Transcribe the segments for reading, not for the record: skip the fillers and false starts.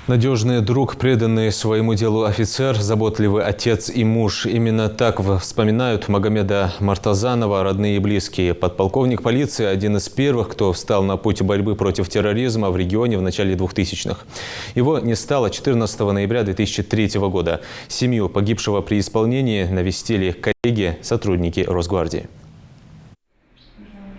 Надежный друг, преданный своему делу офицер, заботливый отец и муж. Именно так вспоминают Магомеда Мартазанова родные и близкие. Подполковник полиции – один из первых, кто встал на путь борьбы против терроризма в регионе в начале 2000-х. Его не стало 14 ноября 2003 года. Семью погибшего при исполнении навестили коллеги, сотрудники Росгвардии.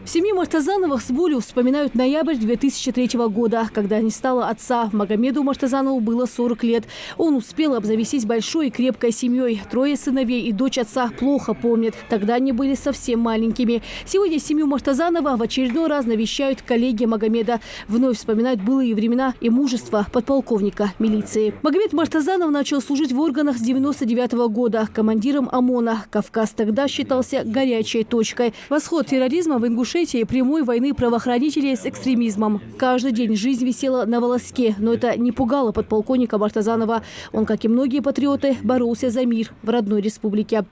В семье Мартазановых с болью вспоминают ноябрь 2003 года, когда не стало отца. Магомеду Мартазанову было 40 лет. Он успел обзавестись большой и крепкой семьей. 3 сыновей и дочь отца плохо помнят. Тогда они были совсем маленькими. Сегодня семью Мартазанова в очередной раз навещают коллеги Магомеда. Вновь вспоминают былые времена и мужество подполковника милиции. Магомед Мартазанов начал служить в органах с 1999 года. Командиром ОМОНа. Кавказ тогда считался горячей точкой. Восход терроризма в Ингушетии и прямой войны правоохранителей с экстремизмом. Каждый день жизнь висела на волоске, но это не пугало подполковника Мартазанова. Он, как и многие патриоты, боролся за мир в родной республике.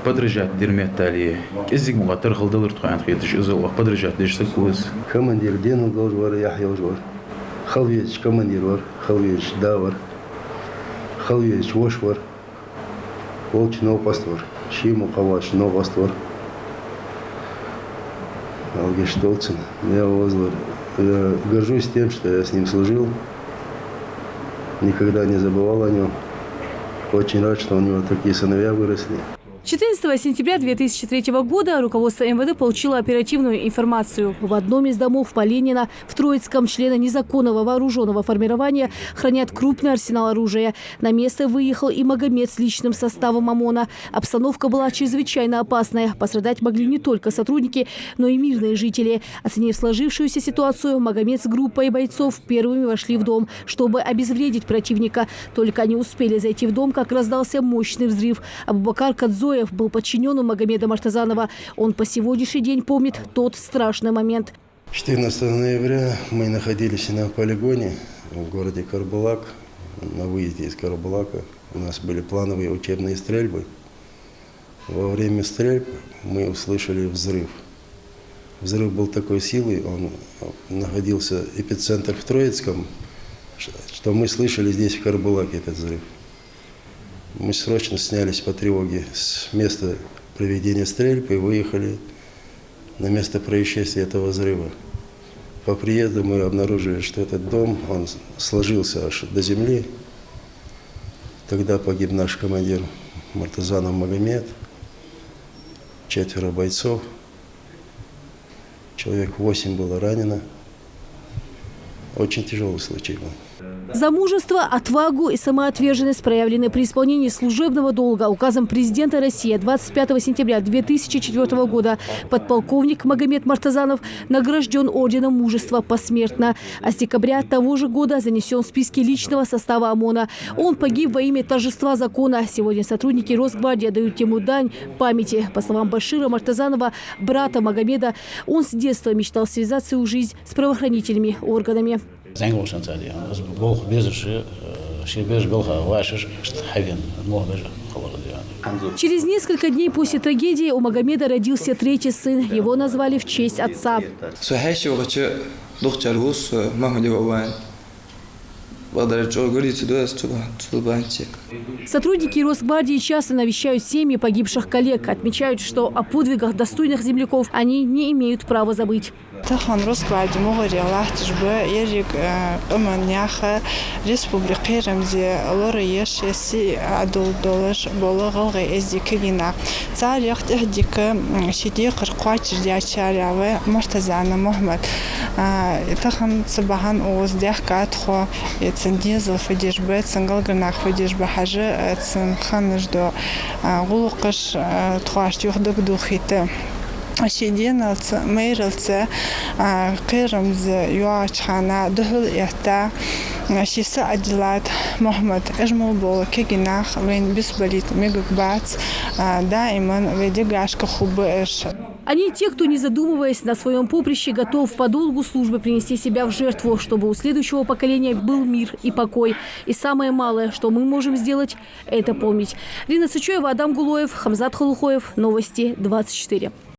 Подряжать дермятали, язык мугатар халдалыр тухайн хитиш изолах подряжать дешсек куз. Командир Ден должен Яхья ужвар, Халвич командир вар, Халвич давар, Халвич вошвар, Волч новоствор, Шиму Хаваш новоствор. Алгеш Толцин, я горжусь тем, что я с ним служил, никогда не забывал о нем. Очень рад, что у него такие сыновья выросли. 14 сентября 2003 года руководство МВД получило оперативную информацию. В одном из домов по Ленина в Троицком члены незаконного вооруженного формирования хранят крупный арсенал оружия. На место выехал и Магомед с личным составом ОМОНа. Обстановка была чрезвычайно опасная. Пострадать могли не только сотрудники, но и мирные жители. Оценив сложившуюся ситуацию, Магомед с группой бойцов первыми вошли в дом, чтобы обезвредить противника. Только они успели зайти в дом, как раздался мощный взрыв. Абубакар Кадзоев был подчинен у Магомеда Мартазанова. Он по сегодняшний день помнит тот страшный момент. 14 ноября мы находились на полигоне в городе Карбулак. На выезде из Карбулака у нас были плановые учебные стрельбы. Во время стрельб мы услышали взрыв. Взрыв был такой силы, он находился эпицентр в Троицком, что мы слышали здесь в Карбулаке этот взрыв. Мы срочно снялись по тревоге с места проведения стрельбы и выехали на место происшествия этого взрыва. По приезду мы обнаружили, что этот дом, он сложился аж до земли. Тогда погиб наш командир Мартазанов Магомед, 4 бойцов, человек 8 было ранено. Очень тяжелый случай был. За мужество, отвагу и самоотверженность, проявленные при исполнении служебного долга указом президента России 25 сентября 2004 года, подполковник Магомед Мартазанов награжден орденом мужества посмертно. А с декабря того же года занесен в списки личного состава ОМОНа. Он погиб во имя торжества закона. Сегодня сотрудники Росгвардии дают ему дань памяти. По словам Башира Мартазанова, брата Магомеда, он с детства мечтал связать свою жизнь с правоохранительными органами. Через несколько дней после трагедии у Магомеда родился 3-й сын. Его назвали в честь отца. Сотрудники Росгвардии часто навещают семьи погибших коллег. Отмечают, что о подвигах достойных земляков они не имеют права забыть. Тахан Росгвардии могорела тяжбе ерик аманяха республики Рамзи лореш си адул долаш болагалга эздикина царих техдика шиди қырқуат ждячаряве Мартазана Мухаммад тахан сабахан оздяхкат хо цендизл федижбе ценгалганах федижбе хажи ценханждо гулуқыш тхаш юхдук духите Шидиналц, мейралц, кирамз, юачхана, духул ихта, шиса адилат, Мухаммад, эжмулбол, кегинах, вен бисбалит, мегукбац, даиман, ведигашка хубы эш. Они те, кто, не задумываясь, на своем поприще готов по долгу службы принести себя в жертву, чтобы у следующего поколения был мир и покой. И самое малое, что мы можем сделать, это помнить. Рина Сычуева, Адам Гулоев, Хамзат Халухоев. Новости 24.